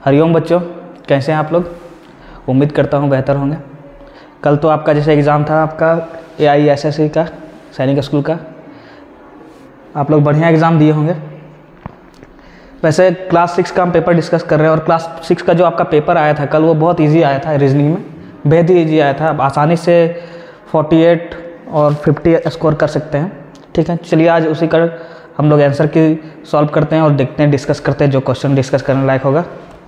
हरिओम बच्चों, कैसे हैं आप लोग? उम्मीद करता हूँ बेहतर होंगे। कल तो आपका जैसे एग्ज़ाम था आपका AISSE का, सैनिक स्कूल का, आप लोग बढ़िया एग्ज़ाम दिए होंगे। वैसे क्लास 6 का हम पेपर डिस्कस कर रहे हैं और क्लास 6 का जो आपका पेपर आया था कल वो बहुत इजी आया था, रीजनिंग में बेहद ही ईजी आया था। आप आसानी से 48 और 50 स्कोर कर सकते हैं। ठीक है, चलिए आज उसी का हम लोग आंसर की सॉल्व करते हैं और देखते हैं, डिस्कस करते हैं जो क्वेश्चन डिस्कस करने लायक होगा।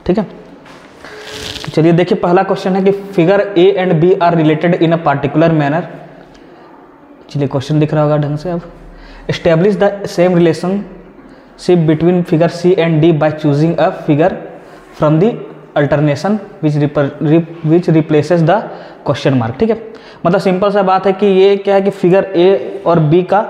ठीक है, तो चलिए देखिए, पहला क्वेश्चन है कि figure A and B are related in a particular manner. चलिए क्वेश्चन दिख रहा होगा ढंग से। अब establish the same relationship between figure C and D by choosing a figure from the alternation which replaces the question mark. ठीक है, मतलब सिंपल सा बात है कि ये क्या है कि फिगर A और B का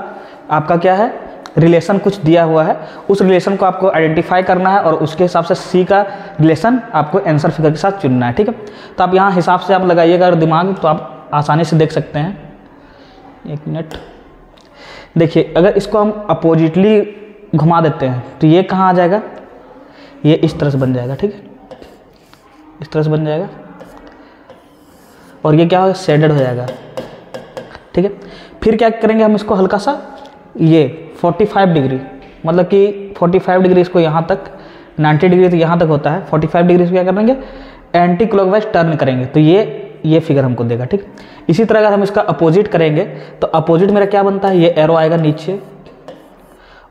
आपका क्या है, रिलेशन कुछ दिया हुआ है, उस रिलेशन को आपको आइडेंटिफाई करना है और उसके हिसाब से C का रिलेशन आपको आंसर फिगर के साथ चुनना है। ठीक है, तो आप यहाँ हिसाब से आप लगाइएगा दिमाग, तो आप आसानी से देख सकते हैं। एक मिनट देखिए, अगर इसको हम अपोजिटली घुमा देते हैं तो ये कहाँ आ जाएगा, ये इस तरह से बन जाएगा। ठीक है, इस तरह से बन जाएगा और ये क्या होगा, शेडेड हो जाएगा। ठीक है, फिर क्या करेंगे हम इसको हल्का सा, ये 45 डिग्री, मतलब कि 45 डिग्री इसको यहाँ तक, 90 डिग्री तो यहाँ तक होता है, 45 डिग्री से क्या करेंगे, एंटी क्लॉकवाइज टर्न करेंगे तो ये फिगर हमको देगा। ठीक, इसी तरह अगर हम इसका अपोजिट करेंगे तो अपोजिट मेरा क्या बनता है, ये एरो आएगा नीचे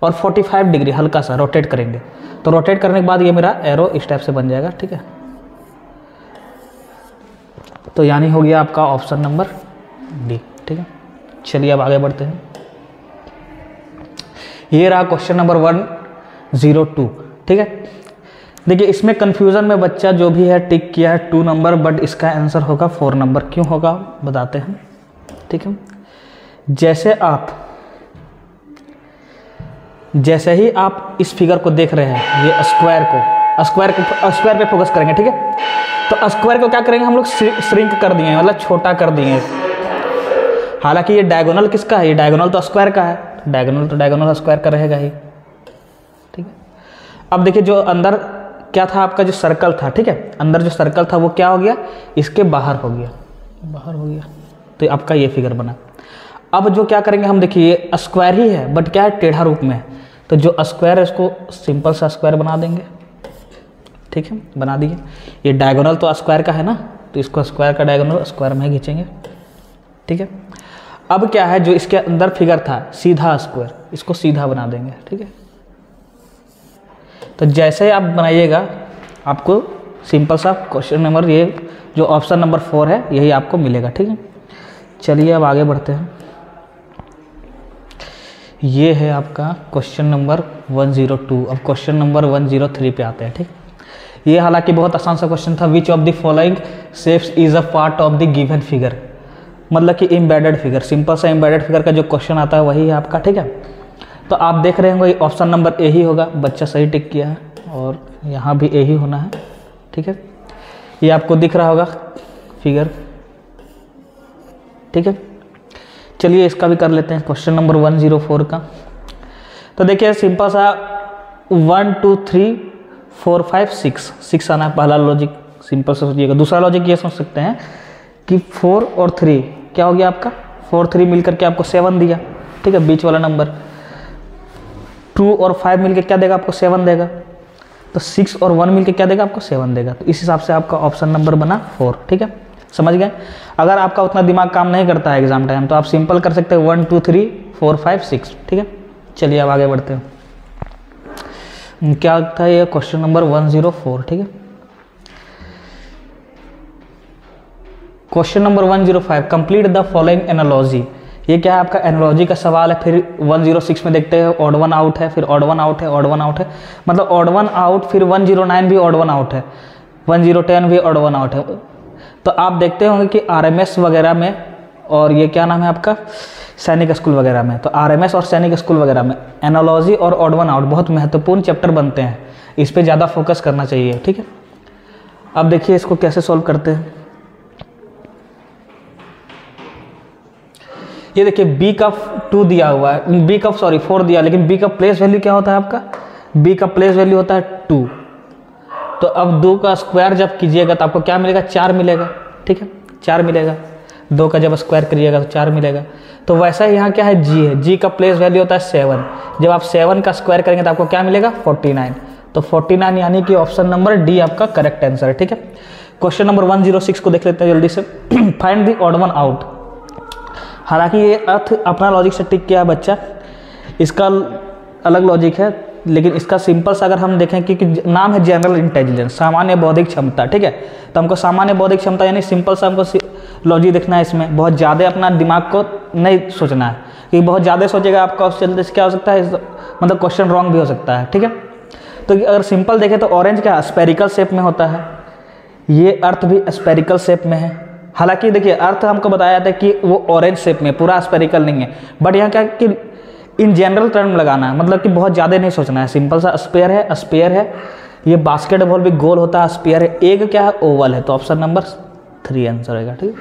और 45 डिग्री हल्का सा रोटेट करेंगे, तो रोटेट करने के बाद ये मेरा एरो इस टाइप से बन जाएगा। ठीक है, तो यानी हो गया आपका ऑप्शन नंबर डी। ठीक है, चलिए अब आगे बढ़ते हैं। ये रहा क्वेश्चन नंबर 102। ठीक है, देखिए इसमें कंफ्यूजन में बच्चा जो भी है टिक किया है 2 नंबर, बट इसका आंसर होगा 4 नंबर। क्यों होगा बताते हैं। ठीक है, जैसे ही आप इस फिगर को देख रहे हैं, ये स्क्वायर पे फोकस करेंगे। ठीक है, तो स्क्वायर को क्या करेंगे हम लोग, श्रिंक कर दिए, मतलब छोटा कर दिए। हालांकि ये डायगोनल किसका है, ये डायगोनल तो स्क्वायर का है, डायगोनल स्क्वायर का रहेगा ही। ठीक है, अब देखिए जो अंदर क्या था आपका, जो सर्कल था, ठीक है, अंदर जो सर्कल था वो क्या हो गया, इसके बाहर हो गया, तो आपका ये फिगर बना। अब जो क्या करेंगे हम, देखिए ये स्क्वायर ही है बट क्या है, टेढ़ा रूप में है, तो जो स्क्वायर है उसको सिंपल सा स्क्वायर बना देंगे। ठीक है, बना दिए। ये डायगोनल तो स्क्वायर का है ना, तो इसको स्क्वायर का डायगोनल स्क्वायर में खींचेंगे। ठीक है, अब क्या है, जो इसके अंदर फिगर था सीधा स्क्वायर, इसको सीधा बना देंगे। ठीक है, तो जैसे आप बनाइएगा आपको सिंपल सा क्वेश्चन नंबर, ये जो ऑप्शन नंबर 4 है यही आपको मिलेगा। ठीक है, चलिए अब आगे बढ़ते हैं। ये है आपका क्वेश्चन नंबर 102। अब क्वेश्चन नंबर 103 पे आते हैं। ठीक, ये हालांकि बहुत आसान सा क्वेश्चन था। Which of the following shapes is a part of the given figure, मतलब कि एम्बेडेड फिगर। सिंपल सा एम्बेडेड फिगर का जो क्वेश्चन आता है वही है आपका। ठीक है, तो आप देख रहे होंगे ऑप्शन नंबर ए ही होगा, बच्चा सही टिक किया है और यहाँ भी ए ही होना है। ठीक है, ये आपको दिख रहा होगा फिगर। ठीक है, चलिए इसका भी कर लेते हैं, क्वेश्चन नंबर 104 का। तो देखिए सिंपल सा 1 2 3 4 5 6 आना है पहला लॉजिक। सिंपल सा सोचिएगा। दूसरा लॉजिक ये सोच सकते हैं कि 4 और 3 क्या हो गया आपका, 4 3 मिलकर के आपको 7 दिया। ठीक है, बीच वाला नंबर। 2 और 5 मिलकर क्या देगा आपको, 7 देगा। तो 6 और 1 मिलकर क्या देगा आपको, 7 देगा। तो इस हिसाब से आपका ऑप्शन नंबर बना 4। ठीक है, समझ गए। अगर आपका उतना दिमाग काम नहीं करता है एग्जाम टाइम, तो आप सिंपल कर सकते हैं 1 2 3 4 5 6। ठीक है, चलिए अब आगे बढ़ते हैं। क्या था ये, क्वेश्चन नंबर 104। ठीक है, question number 105, complete the following analogy. ये क्या है आपका, एनालॉजी का सवाल है। फिर 106 में देखते हैं ऑड वन आउट है, फिर ऑड वन आउट है, ऑड वन आउट है, मतलब ऑड वन आउट। फिर 109 भी ऑड वन आउट है, 1010 भी ऑड वन आउट है। तो आप देखते होंगे कि RMS वगैरह में, और ये क्या नाम है आपका, सैनिक स्कूल वगैरह में, तो RMS और सैनिक स्कूल वगैरह में एनालॉजी और ऑड वन आउट बहुत महत्वपूर्ण चैप्टर बनते हैं, इस पे ज़्यादा फोकस करना चाहिए। ठीक है, अब देखिए इसको कैसे सॉल्व करते हैं। ये देखिए B का 2 दिया हुआ है, B का 4 दिया, लेकिन B का प्लेस वैल्यू क्या होता है आपका, B का प्लेस वैल्यू होता है 2। तो अब 2 का स्क्वायर जब कीजिएगा तो आपको क्या मिलेगा, 4 मिलेगा। ठीक है, 4 मिलेगा। 2 का जब स्क्वायर करिएगा तो 4 मिलेगा। तो वैसा ही यहाँ क्या है, जी है। जी का प्लेस वैल्यू होता है 7। जब आप 7 का स्क्वायर करेंगे तो आपको क्या मिलेगा, 49। तो 49 यानी कि ऑप्शन नंबर डी आपका करेक्ट आंसर है। ठीक है, क्वेश्चन नंबर 106 को देख लेते हैं जल्दी से। Find the odd one out. हालांकि ये अर्थ अपना लॉजिक से टिक किया है बच्चा, इसका अलग लॉजिक है, लेकिन इसका सिंपल सा अगर हम देखें कि नाम है जनरल इंटेलिजेंस, सामान्य बौद्धिक क्षमता। ठीक है, तो हमको सामान्य बौद्धिक क्षमता यानी सिंपल सा हमको लॉजिक देखना है। इसमें बहुत ज़्यादा अपना दिमाग को नहीं सोचना है, क्योंकि बहुत ज़्यादा सोचेगा आपका उस चलते से क्या हो सकता है, मतलब क्वेश्चन रॉन्ग भी हो सकता है। ठीक है, तो अगर सिंपल देखें तो ऑरेंज क्या स्पेरिकल शेप में होता है, ये अर्थ भी स्पेरिकल शेप में है। हालांकि देखिए अर्थ हमको बताया था कि वो ऑरेंज शेप में, पूरा स्पेरिकल नहीं है, बट यहाँ क्या कि इन जनरल टर्म लगाना है, मतलब कि बहुत ज़्यादा नहीं सोचना है। सिंपल सा स्पेयर है, स्पेयर है। ये बास्केटबॉल भी गोल होता है, स्पेयर है। एग क्या है, ओवल है। तो ऑप्शन नंबर 3 आंसर रहेगा। ठीक,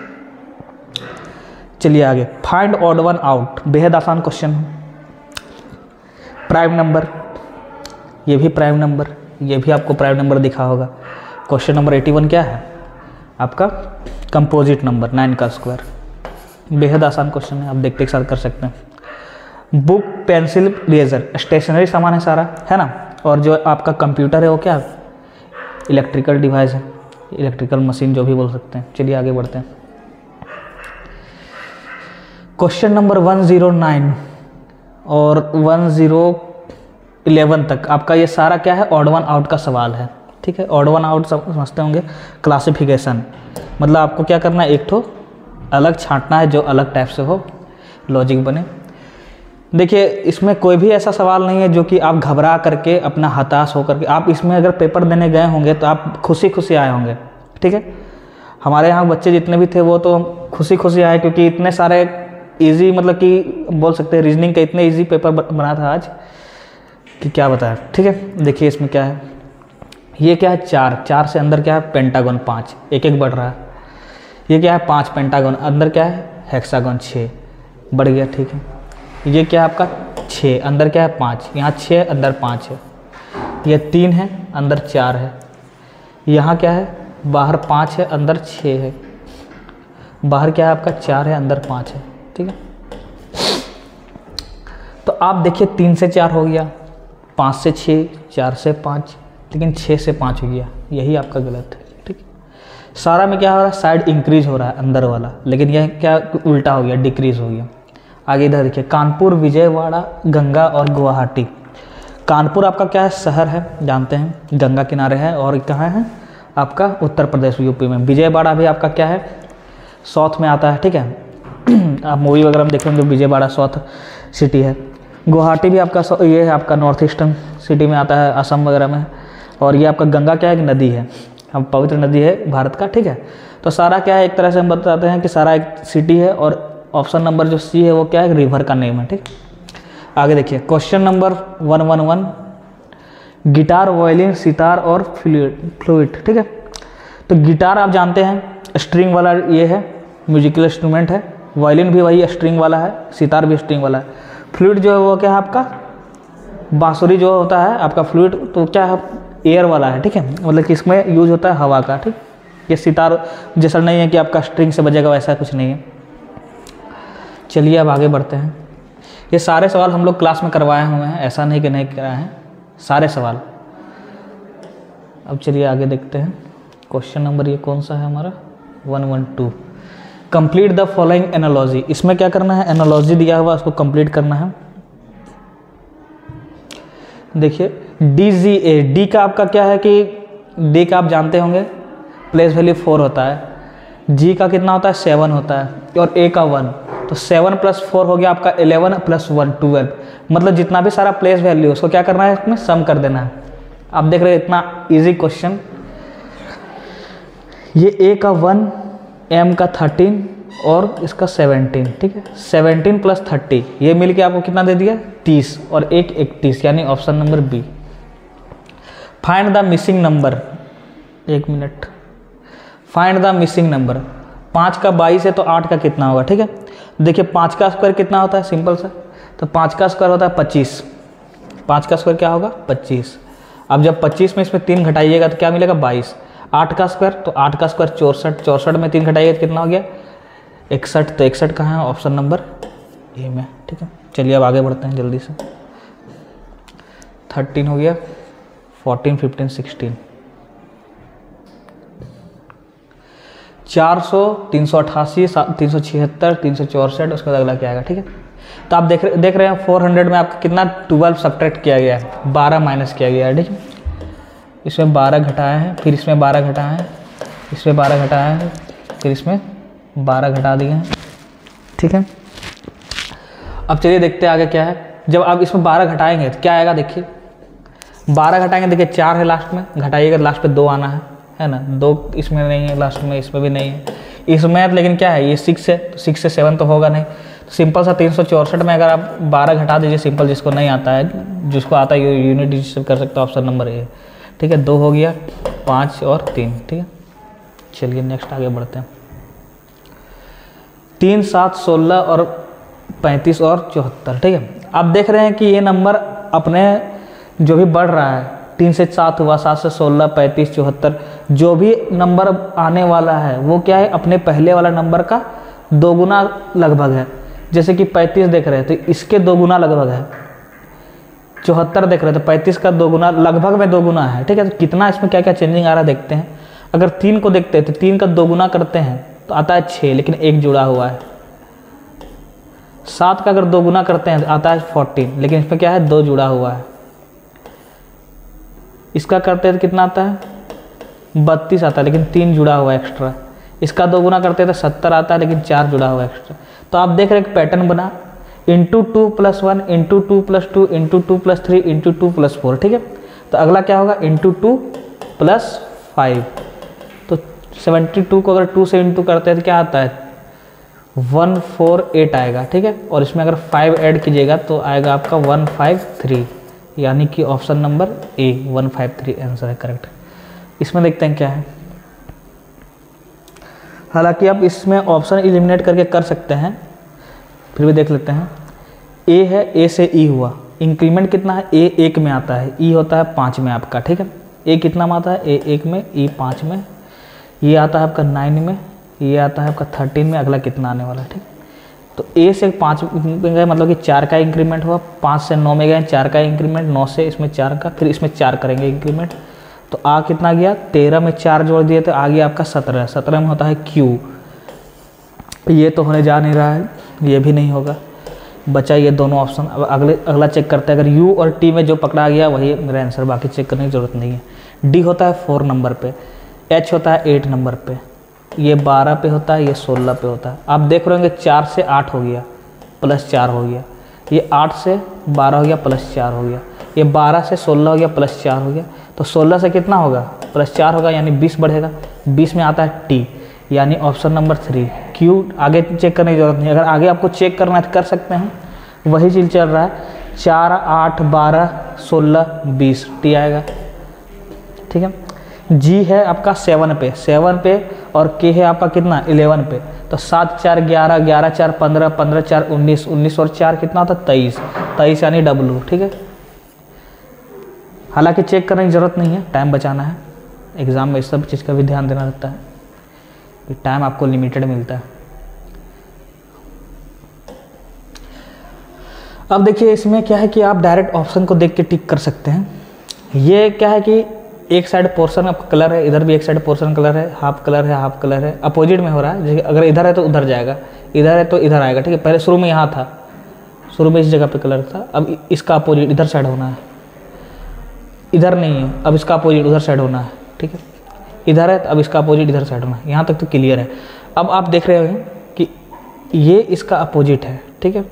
चलिए आगे। फाइंड ऑड वन आउट, बेहद आसान क्वेश्चन है। प्राइम नंबर, ये भी प्राइम नंबर, ये भी आपको प्राइम नंबर दिखा होगा। क्वेश्चन नंबर 81 क्या है आपका, कंपोजिट नंबर 9 का स्क्वायर। बेहद आसान क्वेश्चन है, आप देखते एक साथ कर सकते हैं। बुक, पेंसिल, इरेजर, स्टेशनरी सामान है सारा, है ना। और जो आपका कंप्यूटर है वो क्या, इलेक्ट्रिकल डिवाइस है, इलेक्ट्रिकल मशीन जो भी बोल सकते हैं। चलिए आगे बढ़ते हैं। क्वेश्चन नंबर 109 और 1011 तक आपका ये सारा क्या है, ऑड वन आउट का सवाल है। ठीक है, ऑड वन आउट समझते होंगे, क्लासिफिकेशन, मतलब आपको क्या करना है, एक ठो अलग छांटना है जो अलग टाइप से हो, लॉजिक बने। देखिए इसमें कोई भी ऐसा सवाल नहीं है जो कि आप घबरा करके, अपना हताश होकर के, आप इसमें अगर पेपर देने गए होंगे तो आप खुशी खुशी आए होंगे। ठीक है, हमारे यहाँ बच्चे जितने भी थे वो तो खुशी खुशी आए, क्योंकि इतने सारे इजी, मतलब कि बोल सकते हैं रीजनिंग का इतने इजी पेपर बना था आज कि क्या बताया। ठीक है, देखिए इसमें क्या है, ये क्या है, 4 से अंदर क्या है, पेंटागन 5, एक एक बढ़ रहा है। ये क्या है, 5 पेंटागन, अंदर क्या है, हेक्सागन 6 बढ़ गया। ठीक है, ये क्या है आपका 6, अंदर क्या है 5, यहाँ 6 अंदर 5 है। ये 3 है, अंदर 4 है। यहाँ क्या है, बाहर 5 है, अंदर 6 है। बाहर क्या है आपका 4 है, अंदर 5 है। ठीक है, तो आप देखिए 3 से 4 हो गया, 5 से 6, 4 से 5, लेकिन 6 से 5 हो गया, यही आपका गलत है। ठीक है, सारा में क्या हो रहा है, साइड इंक्रीज हो रहा है अंदर वाला, लेकिन यह क्या उल्टा हो गया, डिक्रीज हो गया। आगे इधर देखिए, कानपुर, विजयवाड़ा, गंगा और गुवाहाटी। कानपुर आपका क्या है, शहर है, जानते हैं, गंगा किनारे है, और कहाँ है आपका, उत्तर प्रदेश यूपी में। विजयवाड़ा भी आपका क्या है, साउथ में आता है। ठीक है, आप मूवी वगैरह में देखेंगे विजयवाड़ा साउथ सिटी है। गुवाहाटी भी आपका ये है, आपका नॉर्थ ईस्टर्न सिटी में आता है, असम वगैरह में। और ये आपका गंगा क्या है, एक नदी है, हम पवित्र नदी है भारत का। ठीक है, तो सारा क्या है, एक तरह से हम बताते हैं कि सारा एक सिटी है, और ऑप्शन नंबर जो सी है वो क्या है, रिवर का नेम है। ठीक, आगे देखिए question number 111, guitar, violin, sitar और फ्लूट। ठीक है, तो गिटार आप जानते हैं स्ट्रिंग वाला ये है, म्यूजिकल इंस्ट्रूमेंट है। वायलिन भी वही स्ट्रिंग वाला है, सितार भी स्ट्रिंग वाला है। फ्लूट जो है वो क्या है आपका, बांसुरी जो होता है आपका फ्लूट, तो क्या है, एयर वाला है। ठीक है, मतलब कि इसमें यूज होता है हवा का। ठीक, ये सितार जैसा नहीं है कि आपका स्ट्रिंग से बजेगा, वैसा कुछ नहीं है। चलिए अब आगे बढ़ते हैं। ये सारे सवाल हम लोग क्लास में करवाए हुए हैं, ऐसा नहीं कि नहीं कराए हैं, सारे सवाल। अब चलिए आगे देखते हैं। क्वेश्चन नंबर ये कौन सा है हमारा, 112, कंप्लीट द फॉलोइंग एनालॉजी। इसमें क्या करना है, एनालॉजी दिया हुआ उसको कंप्लीट करना है। देखिए DGA, डी का आपका क्या है कि डी का आप जानते होंगे प्लेस वैल्यू 4 होता है, जी का कितना होता है 7 होता है, और ए का 1, तो 7 + 4 हो गया आपका 11 + 1 12। मतलब जितना भी सारा प्लेस वैल्यू उसको क्या करना है, इसमें सम कर देना है। आप देख रहे हैं इतना इजी क्वेश्चन। ये ए का 1, एम का 13 और इसका 17। ठीक है, 17 + 30 ये मिलके आपको कितना दे दिया, 30, और 1 31, यानी option number B. Find the missing number, 1 minute, find the missing number. 5 का 22 है तो 8 का कितना होगा। ठीक है, देखिए 5 का स्क्वायर कितना होता है, सिंपल सा, तो 5 का स्क्वायर होता है 25। 5 का स्क्वायर क्या होगा, 25। अब जब 25 में इसमें 3 घटाइएगा तो क्या मिलेगा 22। 8 का स्क्वायर, तो 8 का स्क्वायर 64, 64 में 3 घटाइएगा तो कितना हो गया 61। तो 61 कहाँ है, ऑप्शन नंबर ए में। ठीक है, चलिए अब आगे बढ़ते हैं जल्दी से। 13 हो गया, 14, 15, 16, 400, 388, 376, 364, उसके बाद अगला क्या आएगा। ठीक है, तो आप देख रहे हैं 400 में आपका कितना 12 सब्ट्रैक्ट किया गया है, 12 माइनस किया गया है। ठीक है, इसमें 12 घटाया है, फिर इसमें 12 घटाया है, इसमें 12 घटाया है, फिर इसमें 12 घटा दिए हैं। ठीक है, अब चलिए देखते हैं आगे क्या है। जब आप इसमें 12 घटाएंगे तो क्या आएगा, देखिए 12 घटाएंगे, देखिए 4 है लास्ट में, घटाइएगा लास्ट पे 2 आना है ना। 2 इसमें नहीं है, लास्ट में इसमें भी नहीं है, इसमें लेकिन क्या है ये 6 है, तो 6 से 7 तो होगा नहीं। तो सिंपल सा 364 में अगर आप 12 घटा दीजिए, सिंपल, जिसको नहीं आता है, जिसको आता है यूनिट डिजिट कर सकते हो, ऑप्शन नंबर ए। ठीक है, 2 हो गया, 5 और 3। ठीक है, चलिए नेक्स्ट आगे बढ़ते हैं। 3, 7, 16 और 35 और 74। ठीक है, आप देख रहे हैं कि ये नंबर अपने जो भी बढ़ रहा है, 3 से 7 हुआ, 7 से 16, 35, 74, जो भी नंबर आने वाला है वो क्या है, अपने पहले वाला नंबर का 2 गुना लगभग है। जैसे कि 35 देख रहे हैं तो इसके 2 गुना लगभग है। 74 देख रहे हैं तो 35 का 2 गुना, लगभग में 2 गुना है। ठीक है, तो कितना इसमें क्या क्या चेंजिंग आ रहा है देखते हैं। अगर 3 को देखते हैं तो 3 का 2 गुना करते हैं तो आता है 6, लेकिन 1 जुड़ा हुआ है। 7 का अगर 2 गुना करते हैं तो आता है 14, लेकिन इसमें क्या है 2 जुड़ा हुआ है। इसका करते हैं तो कितना आता है 32 आता है, लेकिन 3 जुड़ा हुआ है एक्स्ट्रा। इसका 2 गुना करते हैं तो 70 आता है, लेकिन 4 जुड़ा हुआ है एक्स्ट्रा। तो आप देख रहे हैं एक पैटर्न बना, इंटू 2 + 1, इंटू 2 + 2, इंटू 2 + 3, इंटू 2 + 4। ठीक है, तो अगला क्या होगा, इंटू 2 + 5। तो 72 को अगर 2 से इंटू करते हैं तो क्या आता है 148 आएगा। ठीक है, और इसमें अगर 5 ऐड कीजिएगा तो आएगा आपका 153, यानी कि ऑप्शन नंबर ए 153 आंसर है करेक्ट। इसमें देखते हैं क्या है। हालांकि आप इसमें ऑप्शन एलिमिनेट करके कर सकते हैं, फिर भी देख लेते हैं। ए है, ए से ई हुआ, इंक्रीमेंट कितना है, ए 1 में आता है, ई होता है 5 में आपका। ठीक है, ए कितना में आता है, ए 1 में, ई 5 में, ये आता है आपका 9 में, ये आता है आपका 13 में। अगला कितना आने वाला है। ठीक, तो ए से 5 में गए, मतलब कि 4 का इंक्रीमेंट हुआ, 5 से 9 में गए 4 का इंक्रीमेंट, 9 से इसमें 4 का, फिर इसमें 4 करेंगे इंक्रीमेंट। तो आ कितना गया 13 में 4 जोड़ दिए तो आ गया आपका 17। 17 में होता है क्यू, ये तो होने जा नहीं रहा है, ये भी नहीं होगा, बचा ये दोनों ऑप्शन। अब अगला चेक करते हैं। अगर यू और टी में जो पकड़ा गया वही मेरा आंसर, बाकी चेक करने की ज़रूरत नहीं है। डी होता है 4 नंबर पे, एच होता है 8 नंबर पे, ये 12 पे होता है, ये 16 पे होता है। आप देख रहे होंगे 4 से 8 हो गया, +4 हो गया, ये 8 से 12 हो गया, +4 हो गया, ये 12 से 16 हो गया, +4 हो गया। तो 16 से कितना होगा, +4 होगा, यानी 20 बढ़ेगा। 20 में आता है टी, यानी ऑप्शन नंबर 3 क्यू। आगे चेक करने की जरूरत नहीं, अगर आगे आपको चेक करना है तो कर सकते हैं, वही चीज़ चल रहा है। 4, 8, 12, 16, 20 टी आएगा। ठीक है, जी है आपका 7 पे और के है आपका कितना 11 पे। तो 7, 4, 11, 11, 4, 15, 15, 4, 19, 19 और 4 कितना होता है 23, 23 यानी डब्लू। ठीक है, हालांकि चेक करने की ज़रूरत नहीं है, टाइम बचाना है। एग्ज़ाम में इस सब चीज़ का भी ध्यान देना रहता है, टाइम आपको लिमिटेड मिलता है। अब देखिए इसमें क्या है कि आप डायरेक्ट ऑप्शन को देख के टिक कर सकते हैं। ये क्या है कि एक साइड पोर्शन आपका कलर है, इधर भी एक साइड पोर्शन कलर है, हाफ कलर है, हाफ कलर है, अपोजिट में हो रहा है। जैसे अगर इधर है तो उधर जाएगा, इधर है तो इधर आएगा। ठीक है, पहले शुरू में यहाँ था, शुरू में इस जगह पे कलर था, अब इसका अपोजिट इधर साइड होना है, इधर नहीं है, अब इसका अपोजिट उधर साइड होना है। ठीक है, इधर है तो अब इसका अपोजिट इधर साइड होना है। यहाँ तक तो क्लियर है। अब आप देख रहे हैं कि ये इसका अपोजिट है। ठीक है,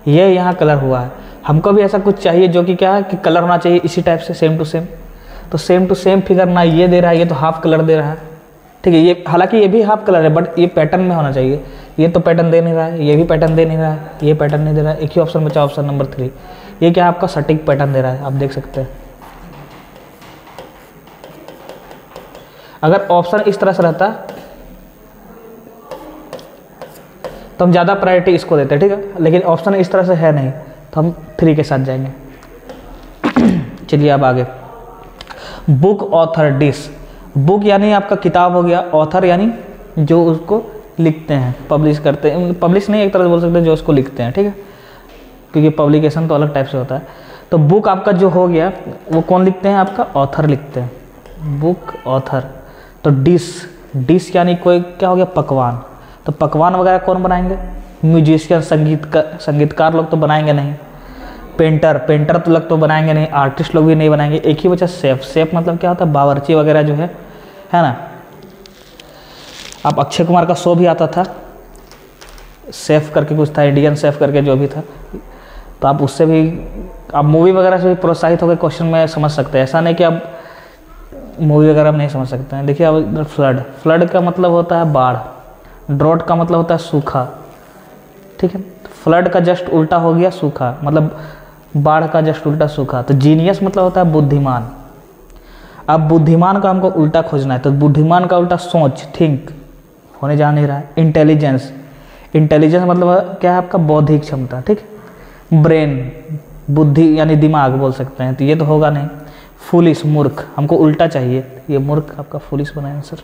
ये यहाँ कलर हुआ है। हमको भी ऐसा कुछ चाहिए जो कि क्या है कि कलर होना चाहिए इसी टाइप से, सेम टू सेम। तो सेम टू सेम फिगर ना ये दे रहा है, ये तो हाफ कलर दे रहा है। ठीक है, ये हालांकि ये भी हाफ कलर है, बट ये पैटर्न में होना चाहिए। ये तो पैटर्न दे नहीं रहा है, ये भी पैटर्न दे नहीं रहा है, ये पैटर्न नहीं दे रहा है। एक ही ऑप्शन बचा, ऑप्शन नंबर 3। ये क्या आपका सटीक पैटर्न दे रहा है, आप देख सकते हैं। अगर ऑप्शन इस तरह से रहता तो हम ज़्यादा प्रायोरिटी इसको देते हैं। ठीक है, लेकिन ऑप्शन इस तरह से है नहीं, तो हम 3 के साथ जाएंगे। चलिए अब आगे। बुक ऑथर डिस, बुक यानी आपका किताब हो गया, ऑथर यानी जो उसको लिखते हैं, पब्लिश करते हैं, पब्लिश नहीं एक तरह से बोल सकते हैं जो उसको लिखते हैं, ठीक है, क्योंकि पब्लिकेशन तो अलग टाइप से होता है। तो बुक आपका जो हो गया वो कौन लिखते हैं, आपका ऑथर लिखते हैं, बुक ऑथर। तो डिश, डिश यानी कोई क्या हो गया, पकवान। तो पकवान वगैरह कौन बनाएंगे, म्यूजिशियन, संगीतकार लोग तो बनाएंगे नहीं। पेंटर, पेंटर तो लोग तो बनाएंगे नहीं, आर्टिस्ट लोग भी नहीं बनाएंगे। एक ही बचा शेफ, शेफ मतलब क्या होता है, बावर्ची वगैरह जो है ना। अब अक्षय कुमार का शो भी आता था, शेफ करके कुछ था, इंडियन शेफ करके जो भी था, तो आप उससे भी, आप मूवी वगैरह से भी प्रोत्साहित होकर क्वेश्चन में समझ सकते हैं। ऐसा नहीं कि आप मूवी वगैरह में नहीं समझ सकते हैं। देखिए अब फ्लड, फ्लड का मतलब होता है बाढ़, ड्रॉट का मतलब होता है सूखा, ठीक है। फ्लड का जस्ट उल्टा हो गया सूखा, मतलब बाढ़ का जस्ट उल्टा सूखा। तो जीनियस मतलब होता है बुद्धिमान। अब बुद्धिमान का हमको उल्टा खोजना है, तो बुद्धिमान का उल्टा सोच, थिंक, होने जा नहीं रहा है। इंटेलिजेंस, इंटेलिजेंस मतलब क्या है, आपका बौद्धिक क्षमता, ठीक। ब्रेन, बुद्धि यानी दिमाग बोल सकते हैं, तो ये तो होगा नहीं। फुलिश, मूर्ख, हमको उल्टा चाहिए, ये मूर्ख आपका फुलिश बना आंसर।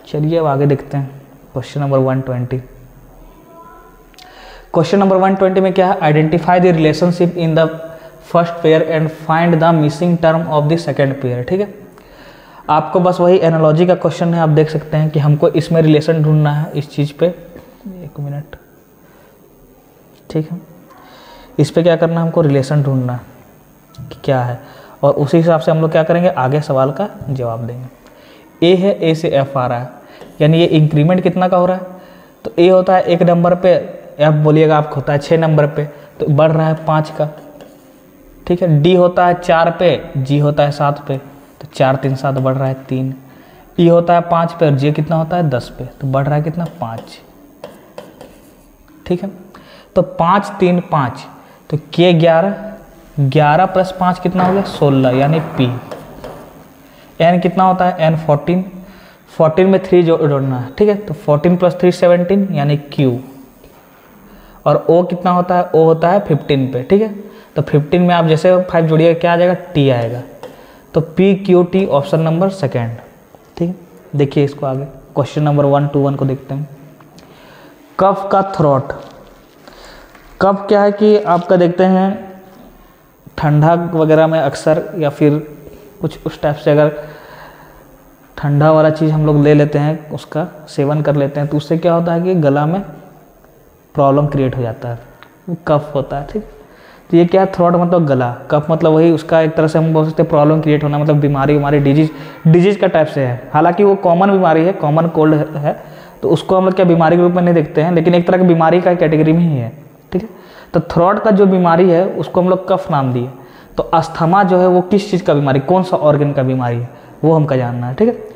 चलिए अब आगे देखते हैं क्वेश्चन नंबर 120। क्वेश्चन नंबर 120 में क्या है, identify the relationship in the first pair and find the missing term of the second pair, ठीक है। आपको बस वही एनालॉजी का क्वेश्चन है, आप देख सकते हैं कि हमको इसमें रिलेशन ढूंढना है इस चीज़ पे। एक मिनट, ठीक है, इस पे क्या करना है, हमको रिलेशन ढूंढना है कि क्या है, और उसी हिसाब से हम लोग क्या करेंगे, आगे सवाल का जवाब देंगे। ए है, ए से एफ आ रहा है, यानी ये इंक्रीमेंट कितना का हो रहा है, तो ए होता है 1 नंबर पे, एफ बोलिएगा आपको होता है 6 नंबर पे, तो बढ़ रहा है 5 का, ठीक है। डी होता है 4 पे, जी होता है 7 पे, तो 4 3 7 बढ़ रहा है 3। ई होता है 5 पे और जे कितना होता है 10 पे, तो बढ़ रहा है कितना, 5, ठीक है। तो 5 3 5, तो के 11, 11 प्लस 5 कितना हो गया 16, यानी पी। एन कितना होता है, एन 14, 14 में 3 जोड़ना है, ठीक है। तो 14 प्लस 3 17, यानी क्यू। और ओ कितना होता है, ओ होता है 15 पे, ठीक है। तो 15 में आप जैसे 5 जोड़िएगा क्या आ जाएगा, टी आएगा। तो P Q T option number second, ठीक है। देखिए इसको आगे क्वेश्चन नंबर 121 को देखते हैं। कफ का थ्रोट, कफ क्या है कि आपका देखते हैं ठंडा वगैरह में अक्सर, या फिर कुछ उस टाइप से अगर ठंडा वाला चीज़ हम लोग ले लेते हैं, उसका सेवन कर लेते हैं, तो उससे क्या होता है कि गला में प्रॉब्लम क्रिएट हो जाता है, वो कफ होता है, ठीक। तो ये क्या है, थ्रोट मतलब गला, कफ मतलब वही उसका एक तरह से हम बोल सकते हैं प्रॉब्लम क्रिएट होना, मतलब बीमारी, हमारी डिजीज का टाइप से है। हालांकि वो कॉमन बीमारी है, कॉमन कोल्ड है, तो उसको हम लोग क्या बीमारी के रूप में नहीं देखते हैं, लेकिन एक तरह की बीमारी का कैटेगरी में ही है, ठीक है। तो थ्रोट का जो बीमारी है उसको हम लोग कफ नाम दिए। तो अस्थमा जो है वो किस चीज़ का बीमारी, कौन सा ऑर्गन का बीमारी है, वो हमका जानना है, ठीक है।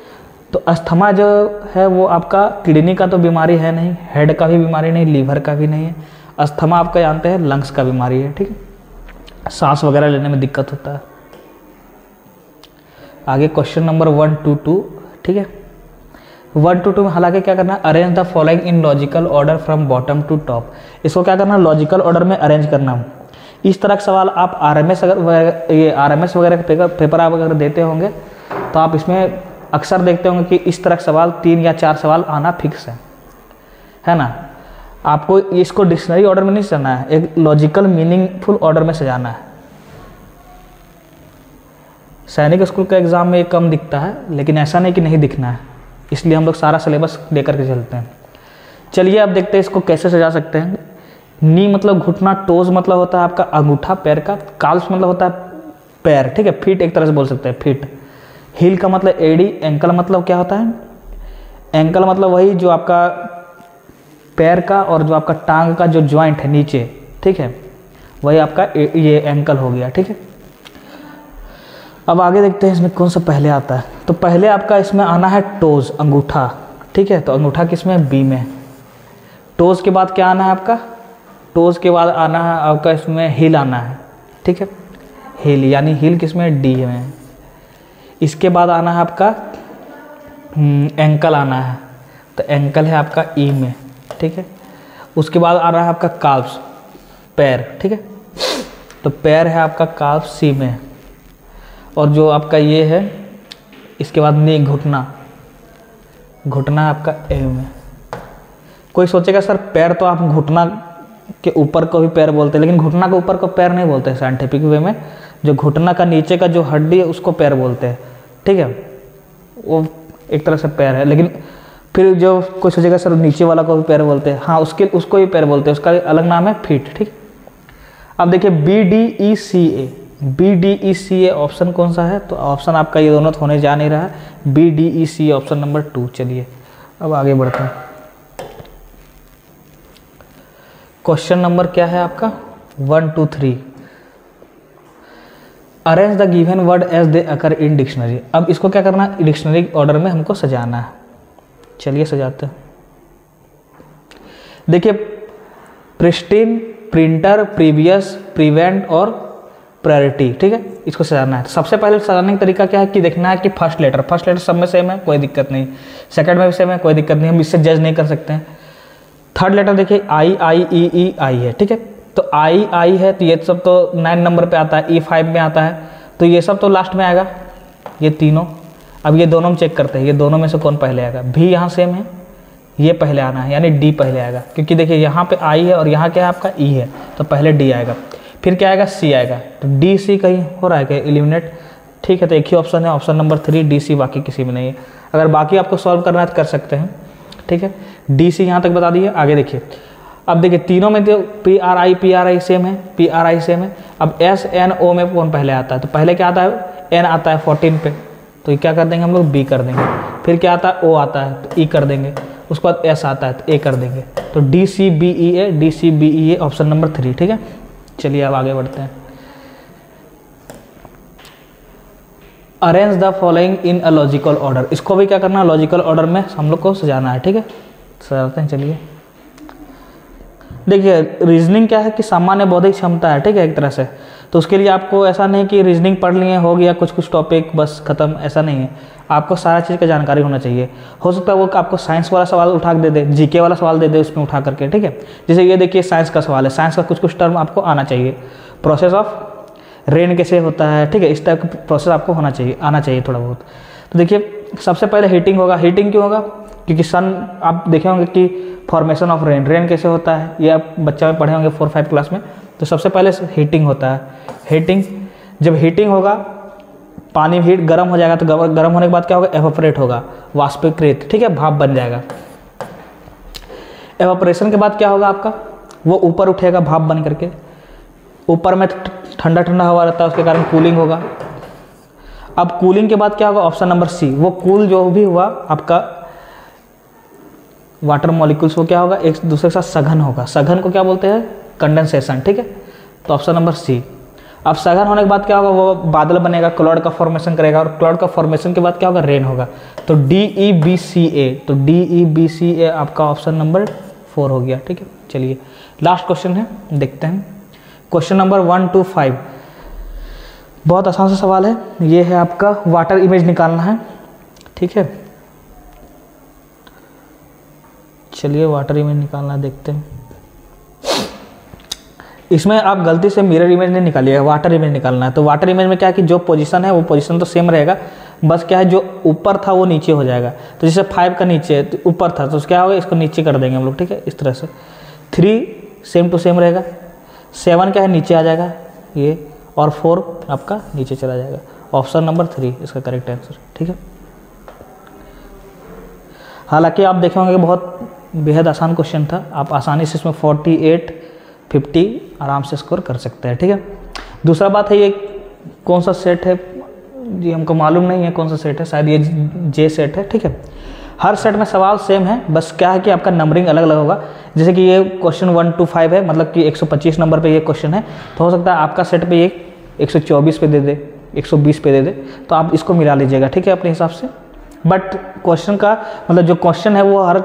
तो अस्थमा जो है वो आपका किडनी का तो बीमारी है नहीं, हेड का भी बीमारी नहीं, लीवर का भी नहीं है। अस्थमा आपका जानते हैं लंग्स का बीमारी है, ठीक है, सांस वगैरह लेने में दिक्कत होता है। आगे क्वेश्चन नंबर 122, ठीक है। 122 में हालांकि क्या करना है, arrange the following in logical order from bottom to top. इसको क्या करना है, लॉजिकल ऑर्डर में अरेंज करना है। इस तरह का सवाल आप आरएमएस वगैरह के पेपर आप अगर देते होंगे तो आप इसमें अक्सर देखते होंगे कि इस तरह के सवाल 3 या 4 सवाल आना फिक्स है ना। आपको इसको डिक्शनरी ऑर्डर में नहीं सजाना है, एक लॉजिकल मीनिंगफुल ऑर्डर में सजाना है। सैनिक स्कूल का एग्जाम में ये कम दिखता है, लेकिन ऐसा नहीं कि नहीं दिखना है, इसलिए हम लोग सारा सिलेबस लेकर के चलते हैं। चलिए अब देखते हैं इसको कैसे सजा सकते हैं। नी मतलब घुटना, टोज मतलब होता है आपका अंगूठा पैर का, काल्स मतलब होता है पैर, ठीक है, फीट एक तरह से बोल सकते हैं, फीट। हील का मतलब एडी, एंकल मतलब क्या होता है, एंकल मतलब वही जो आपका पैर का और जो आपका टांग का जो ज्वाइंट है नीचे, ठीक है, वही आपका ये एंकल हो गया, ठीक है। अब आगे देखते हैं इसमें कौन सा पहले आता है। तो पहले आपका इसमें आना है टोज, अंगूठा, ठीक है। तो अंगूठा किसमें, बी में। टोज के बाद क्या आना है आपका, टोज के बाद आना है आपका इसमें हील आना है, ठीक है, हील, यानी हील किसमें, डी में। इसके बाद आना है आपका एंकल आना है, तो एंकल है आपका ई में, ठीक है। उसके बाद आ रहा है आपका काल्व्स, पैर, ठीक है, तो पैर है आपका काल्व्स सी में। और जो आपका ये है इसके बाद नी, घुटना, घुटना आपका ए में। कोई सोचेगा सर पैर तो आप घुटना के ऊपर को भी पैर बोलते हैं, लेकिन घुटना के ऊपर को पैर नहीं बोलते साइंटिफिक वे में। जो घुटना का नीचे का जो हड्डी है उसको पैर बोलते हैं, ठीक है, वो एक तरह से पैर है। लेकिन फिर जो कोई सोचेगा सर नीचे वाला को भी पैर बोलते हैं, हाँ उसको भी पैर बोलते हैं, उसका अलग नाम है फीट, ठीक। अब देखिए BDECA ऑप्शन कौन सा है? तो ऑप्शन आपका ये दोनों होने जा नहीं रहा है, BDECA ऑप्शन नंबर 2। चलिए अब आगे बढ़ते हैं। क्वेश्चन नंबर क्या है आपका 1, 2, 3। Arrange the given word as they occur in dictionary. अब इसको क्या करना है, डिक्शनरी ऑर्डर में हमको सजाना है। चलिए सजाते हैं। देखिए प्रिस्टीन, प्रिंटर, प्रीवियस, प्रिवेंट और प्रायोरिटी, ठीक है, इसको सजाना है। सबसे पहले सजाने का तरीका क्या है कि देखना है कि फर्स्ट लेटर सब में सेम है, कोई दिक्कत नहीं। सेकंड में भी सेम है, कोई दिक्कत नहीं, हम इससे जज नहीं कर सकते हैं। थर्ड लेटर देखिए आई है, ठीक है, तो आई है, तो ये सब तो 9 नंबर पे आता है, E5 में आता है, तो ये सब तो लास्ट में आएगा, ये तीनों। अब ये दोनों में चेक करते हैं, ये दोनों में से कौन पहले आएगा। भी यहाँ सेम है, ये पहले आना है, यानी डी पहले आएगा, क्योंकि देखिए यहाँ पे आई है और यहाँ क्या है आपका ई है, तो पहले डी आएगा, फिर क्या आएगा सी आएगा। तो डी सी कहीं हो रहा है क्या एलिमिनेट, ठीक है, तो एक ही ऑप्शन है, ऑप्शन नंबर 3 डी सी, बाकी किसी में नहीं है। अगर बाकी आपको सॉल्व करना है तो कर सकते हैं, ठीक है। डी सी यहाँ तक बता दिए। आगे देखिए, अब देखिए तीनों में तो पी आर आई सेम है। अब एस एन ओ में कौन पहले आता है, तो पहले क्या आता है, एन आता है 14 पे, तो ये क्या कर देंगे हम लोग, बी कर देंगे। फिर क्या आता है, ओ आता है, तो ई कर देंगे। उसके बाद एस आता है, तो ए कर देंगे। तो D C B E A option number 3, ठीक है। चलिए अब आगे बढ़ते हैं। Arrange the following in a logical order. इसको भी क्या करना है, लॉजिकल ऑर्डर में हम लोग को सजाना है, ठीक है, सजाते हैं। चलिए देखिए रीजनिंग क्या है कि सामान्य बौद्धिक क्षमता है, ठीक है, एक तरह से। तो उसके लिए आपको ऐसा नहीं कि रीजनिंग पढ़ लिए हो गया कुछ टॉपिक बस खत्म, ऐसा नहीं है। आपको सारा चीज़ का जानकारी होना चाहिए। हो सकता है वो आपको साइंस वाला सवाल उठा के दे दे, जीके वाला सवाल दे दे उसमें उठा करके, ठीक है। जैसे ये देखिए साइंस का सवाल है, साइंस का कुछ टर्म आपको आना चाहिए। प्रोसेस ऑफ रेन कैसे होता है, ठीक है, इस टाइप का प्रोसेस आपको आना चाहिए थोड़ा बहुत। तो देखिए सबसे पहले हीटिंग होगा। हीटिंग क्यों होगा, क्योंकि सन आप देखे होंगे कि फॉर्मेशन ऑफ रेन कैसे होता है, ये आप बच्चा में पढ़े होंगे 4-5 क्लास में। तो सबसे पहले हीटिंग होता है। हीटिंग, जब हीटिंग होगा पानी हीट गर्म हो जाएगा, तो गर्म होने के बाद क्या होगा, एवापोरेट होगा, वाष्पीकृत, ठीक है, भाप बन जाएगा। एवापोरेशन के बाद क्या होगा आपका, वो ऊपर उठेगा भाप बन करके, ऊपर में ठंडा हवा रहता है, उसके कारण कूलिंग होगा। अब कूलिंग के बाद क्या होगा, ऑप्शन नंबर सी, वो कूल जो भी हुआ आपका वाटर मॉलिक्यूल्स, वो क्या होगा, एक दूसरे के साथ सघन होगा। सघन को क्या बोलते हैं, कंडेंसेशन, ठीक है, तो ऑप्शन नंबर सी। अब सघन होने के बाद क्या होगा, वो बादल बनेगा, क्लाउड का फॉर्मेशन करेगा, और क्लाउड का फॉर्मेशन के बाद क्या होगा, रेन होगा। तो DEBCA, तो DEBCA आपका ऑप्शन नंबर 4 हो गया, ठीक है। चलिए लास्ट क्वेश्चन है, देखते हैं। क्वेश्चन नंबर 1 to 5, बहुत आसान सा सवाल है। ये है आपका वाटर इमेज निकालना है, ठीक है। चलिए वाटर इमेज निकालना है, देखते हैं। इसमें आप गलती से मिरर इमेज नहीं निकालिएगा, वाटर इमेज निकालना है। तो वाटर इमेज में क्या है कि जो पोजीशन है वो पोजीशन तो सेम रहेगा, बस क्या है जो ऊपर था वो नीचे हो जाएगा। तो जैसे 5 का नीचे तो ऊपर था, तो क्या होगा, इसको नीचे कर देंगे हम लोग, ठीक है, इस तरह से। 3 सेम टू सेम रहेगा, 7 क्या है नीचे आ जाएगा ये, और 4 आपका नीचे चला जाएगा। ऑप्शन नंबर 3 इसका करेक्ट आंसर, ठीक है। हालांकि आप देखे होंगे कि बहुत बेहद आसान क्वेश्चन था, आप आसानी से इसमें 48, 50 आराम से स्कोर कर सकते हैं, ठीक है। दूसरा बात है ये कौन सा सेट है जी, हमको मालूम नहीं है कौन सा सेट है, शायद ये जे सेट है, ठीक है। हर सेट में सवाल सेम है, बस क्या है कि आपका नंबरिंग अलग अलग होगा। जैसे कि ये क्वेश्चन 1 to 5 है, मतलब कि 125 नंबर पे ये क्वेश्चन है, तो हो सकता है आपका सेट पे ये 124 पे दे दे, 120 पे दे दे, तो आप इसको मिला लीजिएगा, ठीक है, अपने हिसाब से। बट क्वेश्चन का मतलब जो क्वेश्चन है वो हर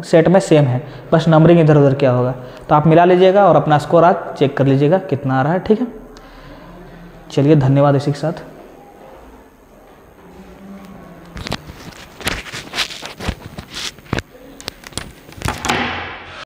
सेट में सेम है, बस नंबरिंग इधर उधर क्या होगा, तो आप मिला लीजिएगा और अपना स्कोर आज चेक कर लीजिएगा कितना आ रहा है, ठीक है। चलिए धन्यवाद इसी के साथ।